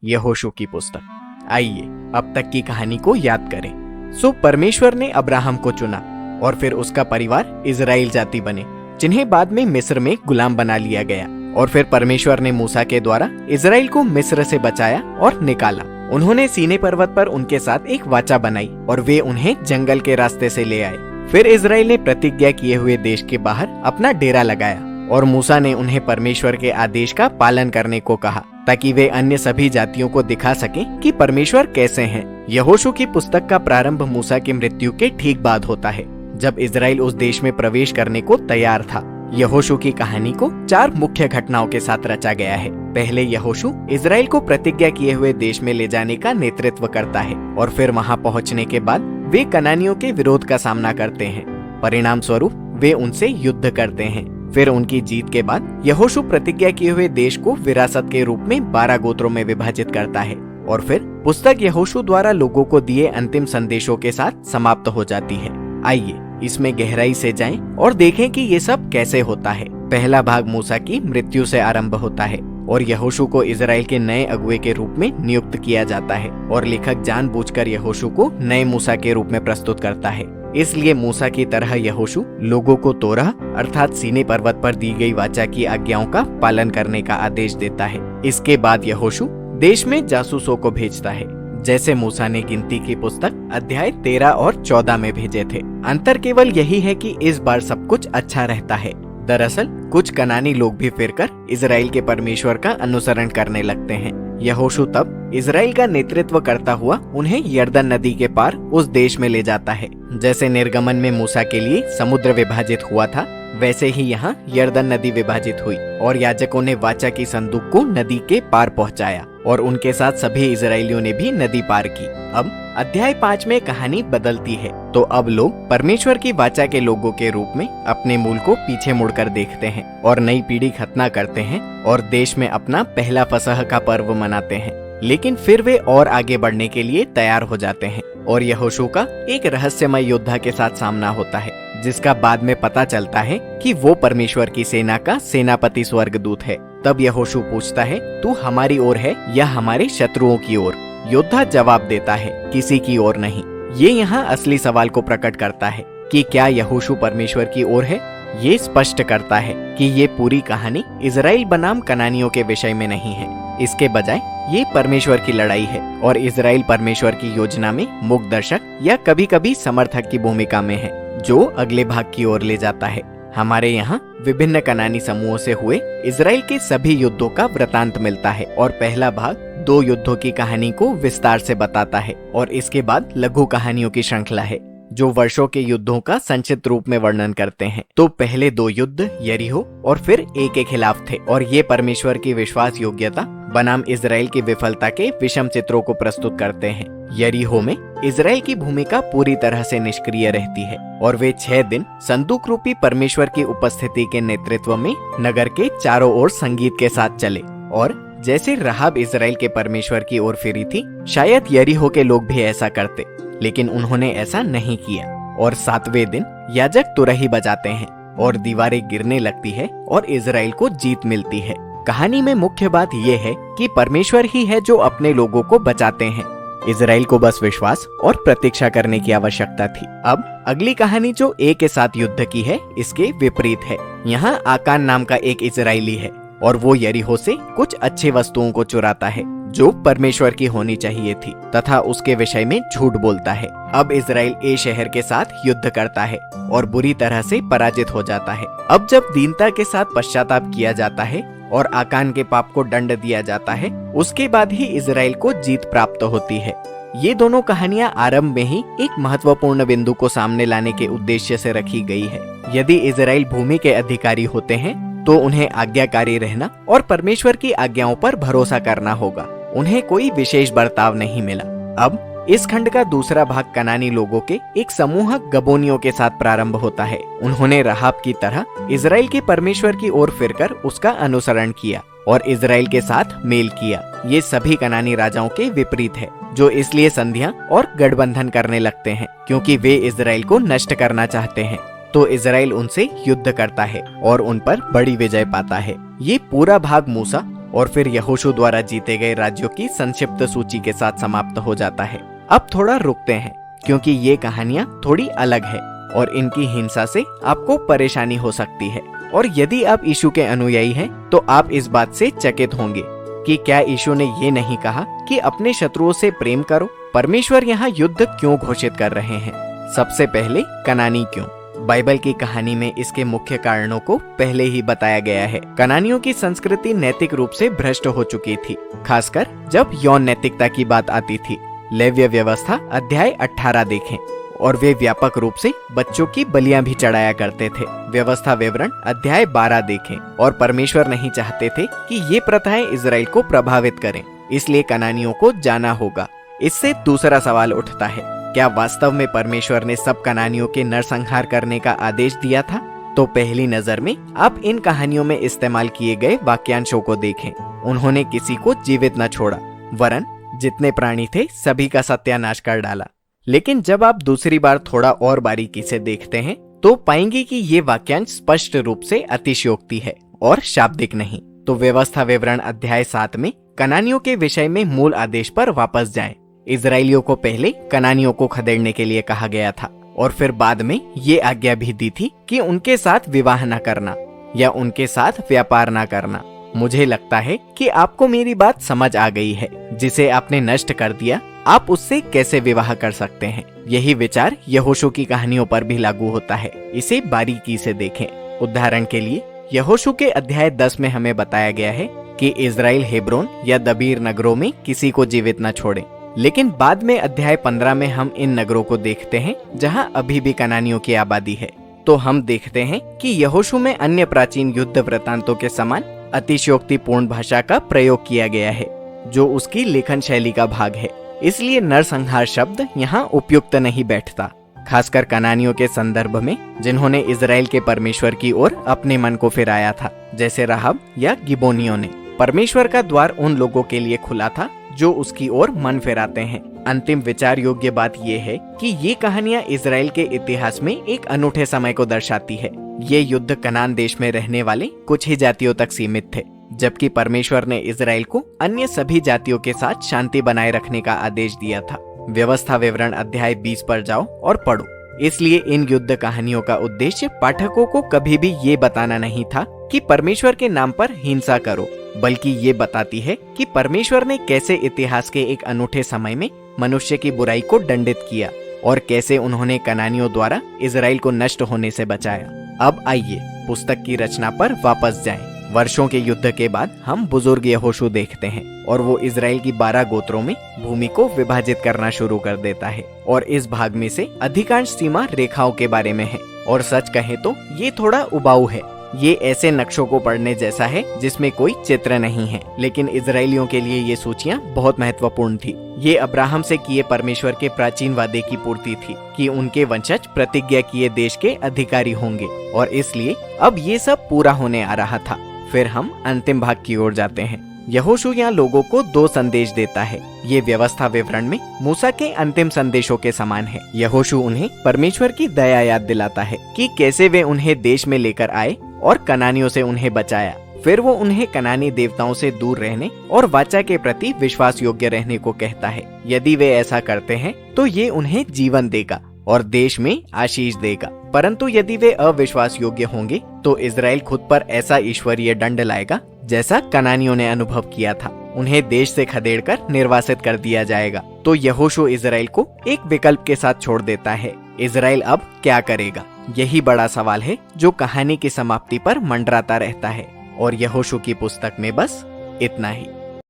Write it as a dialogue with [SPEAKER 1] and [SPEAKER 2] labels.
[SPEAKER 1] यहोशू की पुस्तक। आइए अब तक की कहानी को याद करें। सो परमेश्वर ने अब्राहम को चुना और फिर उसका परिवार इजराइल जाति बने, जिन्हें बाद में मिस्र में गुलाम बना लिया गया। और फिर परमेश्वर ने मूसा के द्वारा इजराइल को मिस्र से बचाया और निकाला। उन्होंने सीनै पर्वत पर उनके साथ एक वाचा बनाई और वे उन्हें जंगल के रास्ते से ले आए। फिर इजराइल ने प्रतिज्ञा किए हुए देश के बाहर अपना डेरा लगाया और मूसा ने उन्हें परमेश्वर के आदेश का पालन करने को कहा, ताकि वे अन्य सभी जातियों को दिखा सकें कि परमेश्वर कैसे हैं। यहोशू की पुस्तक का प्रारंभ मूसा की मृत्यु के ठीक बाद होता है, जब इजराइल उस देश में प्रवेश करने को तैयार था। यहोशू की कहानी को 4 मुख्य घटनाओं के साथ रचा गया है। पहले यहोशू इजराइल को प्रतिज्ञा किए हुए देश में ले जाने का नेतृत्व करता है और फिर वहां पहुंचने के बाद वे कनानियों के विरोध का सामना करते हैं। परिणाम स्वरूप वे उनसे युद्ध करते हैं। फिर उनकी जीत के बाद यहोशू प्रतिज्ञा किए हुए देश को विरासत के रूप में 12 गोत्रों में विभाजित करता है और फिर पुस्तक यहोशू द्वारा लोगों को दिए अंतिम संदेशों के साथ समाप्त हो जाती है। आइए इसमें गहराई से जाएं और देखें कि ये सब कैसे होता है। पहला भाग मूसा की मृत्यु से आरंभ होता है और यहोशू को इजराइल के नए अगुवे के रूप में नियुक्त किया जाता है और लेखक जानबूझकर यहोशू को नए मूसा के रूप में प्रस्तुत करता है। इसलिए मूसा की तरह यहोशू लोगों को तोरह अर्थात सीनै पर्वत पर दी गई वाचा की आज्ञाओं का पालन करने का आदेश देता है। इसके बाद यहोशू देश में जासूसों को भेजता है, जैसे मूसा ने गिनती की पुस्तक अध्याय 13 और 14 में भेजे थे। अंतर केवल यही है कि इस बार सब कुछ अच्छा रहता है। दरअसल कुछ कनानी लोग भी फिरकर इजराइल के परमेश्वर का अनुसरण करने लगते हैं। यहोशू तब इजराइल का नेतृत्व करता हुआ उन्हें यरदन नदी के पार उस देश में ले जाता है। जैसे निर्गमन में मूसा के लिए समुद्र विभाजित हुआ था, वैसे ही यहाँ यरदन नदी विभाजित हुई और याजकों ने वाचा की संदूक को नदी के पार पहुँचाया और उनके साथ सभी इजरायलियों ने भी नदी पार की। अब अध्याय 5 में कहानी बदलती है, तो अब लोग परमेश्वर की वाचा के लोगों के रूप में अपने मूल को पीछे मुड़कर देखते हैं और नई पीढ़ी खतना करते हैं और देश में अपना पहला फसह का पर्व मनाते हैं। लेकिन फिर वे और आगे बढ़ने के लिए तैयार हो जाते हैं और यहोशू का एक रहस्यमय योद्धा के साथ सामना होता है, जिसका बाद में पता चलता है कि वो परमेश्वर की सेना का सेनापति स्वर्गदूत है। तब यहोशू पूछता है, तू हमारी ओर है या हमारे शत्रुओं की ओर? योद्धा जवाब देता है, किसी की ओर नहीं। ये यहाँ असली सवाल को प्रकट करता है कि क्या यहोशू परमेश्वर की ओर है। ये स्पष्ट करता है कि ये पूरी कहानी इजराइल बनाम कनानियों के विषय में नहीं है। इसके बजाय ये परमेश्वर की लड़ाई है और इजराइल परमेश्वर की योजना में मुखदर्शक या कभी कभी समर्थक की भूमिका में है, जो अगले भाग की ओर ले जाता है। हमारे यहाँ विभिन्न कनानी समूहों से हुए इजराइल के सभी युद्धों का वृतांत मिलता है और पहला भाग 2 युद्धों की कहानी को विस्तार से बताता है और इसके बाद लघु कहानियों की श्रृंखला है, जो वर्षों के युद्धों का संक्षिप्त रूप में वर्णन करते हैं। तो पहले 2 युद्ध यरीहो और फिर के खिलाफ थे और ये परमेश्वर की विश्वास योग्यता बनाम इजराइल की विफलता के विषम चित्रों को प्रस्तुत करते हैं। यरीहो में इजराइल की भूमिका पूरी तरह से निष्क्रिय रहती है और वे 6 दिन संदूक रूपी परमेश्वर की उपस्थिति के नेतृत्व में नगर के चारों ओर संगीत के साथ चले। और जैसे राहाब इजराइल के परमेश्वर की ओर फिरी थी, शायद यरीहो के लोग भी ऐसा करते, लेकिन उन्होंने ऐसा नहीं किया। और 7वें दिन याजक तुरही बजाते हैं और दीवारें गिरने लगती है और इजराइल को जीत मिलती है। कहानी में मुख्य बात यह है कि परमेश्वर ही है जो अपने लोगों को बचाते हैं। इजराइल को बस विश्वास और प्रतीक्षा करने की आवश्यकता थी। अब अगली कहानी जो के साथ युद्ध की है, इसके विपरीत है। यहाँ आकान नाम का एक इजराइली है और वो यरीहो से कुछ अच्छी वस्तुओं को चुराता है जो परमेश्वर की होनी चाहिए थी, तथा उसके विषय में झूठ बोलता है। अब इजराइल शहर के साथ युद्ध करता है और बुरी तरह से पराजित हो जाता है। अब जब दीनता के साथ पश्चाताप किया जाता है और आकान के पाप को दंड दिया जाता है, उसके बाद ही इजराइल को जीत प्राप्त होती है। ये दोनों कहानियां आरंभ में ही एक महत्वपूर्ण बिंदु को सामने लाने के उद्देश्य से रखी गई है। यदि इजराइल भूमि के अधिकारी होते हैं तो उन्हें आज्ञाकारी रहना और परमेश्वर की आज्ञाओं पर भरोसा करना होगा। उन्हें कोई विशेष बर्ताव नहीं मिला। अब इस खंड का दूसरा भाग कनानी लोगों के एक समूह गबोनियों के साथ प्रारंभ होता है। उन्होंने राहाब की तरह इजराइल के परमेश्वर की ओर फिरकर उसका अनुसरण किया और इजराइल के साथ मेल किया। ये सभी कनानी राजाओं के विपरीत है, जो इसलिए संधियां और गठबंधन करने लगते हैं क्योंकि वे इजराइल को नष्ट करना चाहते हैं। तो इजराइल उनसे युद्ध करता है और उन पर बड़ी विजय पाता है। ये पूरा भाग मूसा और फिर यहोशू द्वारा जीते गए राज्यों की संक्षिप्त सूची के साथ समाप्त हो जाता है। अब थोड़ा रुकते हैं क्योंकि ये कहानियां थोड़ी अलग है और इनकी हिंसा से आपको परेशानी हो सकती है। और यदि आप यीशु के अनुयायी हैं तो आप इस बात से चकित होंगे कि क्या यीशु ने ये नहीं कहा कि अपने शत्रुओं से प्रेम करो। परमेश्वर यहाँ युद्ध क्यों घोषित कर रहे हैं? सबसे पहले कनानी क्यों? बाइबल की कहानी में इसके मुख्य कारणों को पहले ही बताया गया है। कनानियों की संस्कृति नैतिक रूप से भ्रष्ट हो चुकी थी, खासकर जब यौन नैतिकता की बात आती थी। लेव्य व्यवस्था अध्याय 18 देखें और वे व्यापक रूप से बच्चों की बलियां भी चढ़ाया करते थे। व्यवस्था विवरण अध्याय 12 देखें और परमेश्वर नहीं चाहते थे कि ये प्रथाएं इजराइल को प्रभावित करें, इसलिए कनानियों को जाना होगा। इससे दूसरा सवाल उठता है, क्या वास्तव में परमेश्वर ने सब कनानियों के नरसंहार करने का आदेश दिया था? तो पहली नजर में आप इन कहानियों में इस्तेमाल किए गए वाक्यांशों को देखें। उन्होंने किसी को जीवित न छोड़ा, वरन जितने प्राणी थे सभी का सत्यानाश कर डाला। लेकिन जब आप दूसरी बार थोड़ा और बारीकी से देखते हैं तो पाएंगे कि ये वाक्यांश स्पष्ट रूप से अतिशयोक्ति है और शाब्दिक नहीं। तो व्यवस्था विवरण अध्याय 7 में कनानियों के विषय में मूल आदेश पर वापस जाएं। इजराइलियों को पहले कनानियों को खदेड़ने के लिए कहा गया था और फिर बाद में ये आज्ञा भी दी थी कि उनके साथ विवाह न करना या उनके साथ व्यापार न करना। मुझे लगता है कि आपको मेरी बात समझ आ गई है। जिसे आपने नष्ट कर दिया, आप उससे कैसे विवाह कर सकते हैं? यही विचार यहोशू की कहानियों पर भी लागू होता है। इसे बारीकी से देखें। उदाहरण के लिए यहोशू के अध्याय 10 में हमें बताया गया है कि इजराइल हेब्रोन या दबीर नगरों में किसी को जीवित न छोड़े। लेकिन बाद में अध्याय 15 में हम इन नगरों को देखते हैं जहां अभी भी कनानियों की आबादी है। तो हम देखते हैं कि यहोशू में अन्य प्राचीन युद्ध वृत्तांतों के समान अतिशयोक्तिपूर्ण भाषा का प्रयोग किया गया है, जो उसकी लेखन शैली का भाग है। इसलिए नरसंहार शब्द यहाँ उपयुक्त नहीं बैठता, खासकर कनानियों के संदर्भ में जिन्होंने इजराइल के परमेश्वर की ओर अपने मन को फिराया था, जैसे राहब या गिबोनियों ने। परमेश्वर का द्वार उन लोगों के लिए खुला था जो उसकी ओर मन फिराते हैं। अंतिम विचार योग्य बात यह है कि ये कहानियां इजराइल के इतिहास में एक अनूठे समय को दर्शाती है। ये युद्ध कनान देश में रहने वाले कुछ ही जातियों तक सीमित थे, जबकि परमेश्वर ने इजराइल को अन्य सभी जातियों के साथ शांति बनाए रखने का आदेश दिया था। व्यवस्था विवरण अध्याय 20 पर जाओ और पढ़ो। इसलिए इन युद्ध कहानियों का उद्देश्य पाठकों को कभी भी ये बताना नहीं था कि परमेश्वर के नाम पर हिंसा करो, बल्कि ये बताती है कि परमेश्वर ने कैसे इतिहास के एक अनूठे समय में मनुष्य की बुराई को दंडित किया और कैसे उन्होंने कनानियों द्वारा इजराइल को नष्ट होने से बचाया। अब आइए पुस्तक की रचना पर वापस जाएं। वर्षों के युद्ध के बाद हम बुजुर्ग यहोशू देखते हैं और वो इजराइल की 12 गोत्रों में भूमि को विभाजित करना शुरू कर देता है और इस भाग में से अधिकांश सीमा रेखाओं के बारे में है। और सच कहें तो ये थोड़ा उबाऊ है। ये ऐसे नक्शों को पढ़ने जैसा है जिसमें कोई चित्र नहीं है, लेकिन इजराइलियों के लिए ये सूचियां बहुत महत्वपूर्ण थी। ये अब्राहम से किए परमेश्वर के प्राचीन वादे की पूर्ति थी कि उनके वंशज प्रतिज्ञा किए देश के अधिकारी होंगे और इसलिए अब ये सब पूरा होने आ रहा था। फिर हम अंतिम भाग की ओर जाते हैं। यहोशू यहाँ लोगों को 2 संदेश देता है। ये व्यवस्था विवरण में मूसा के अंतिम संदेशों के समान है। यहोशू उन्हें परमेश्वर की दया याद दिलाता है कि कैसे वे उन्हें देश में लेकर आए और कनानियों से उन्हें बचाया। फिर वो उन्हें कनानी देवताओं से दूर रहने और वाचा के प्रति विश्वास योग्य रहने को कहता है। यदि वे ऐसा करते हैं तो ये उन्हें जीवन देगा और देश में आशीष देगा, परंतु यदि वे अविश्वास योग्य होंगे तो इजराइल खुद पर ऐसा ईश्वरीय दंड लाएगा जैसा कनानियों ने अनुभव किया था। उन्हें देश से खदेड़कर निर्वासित कर दिया जाएगा। तो यहोशू इजराइल को एक विकल्प के साथ छोड़ देता है। इजराइल अब क्या करेगा? यही बड़ा सवाल है जो कहानी की समाप्ति पर मंडराता रहता है। और यहोशू की पुस्तक में बस इतना ही।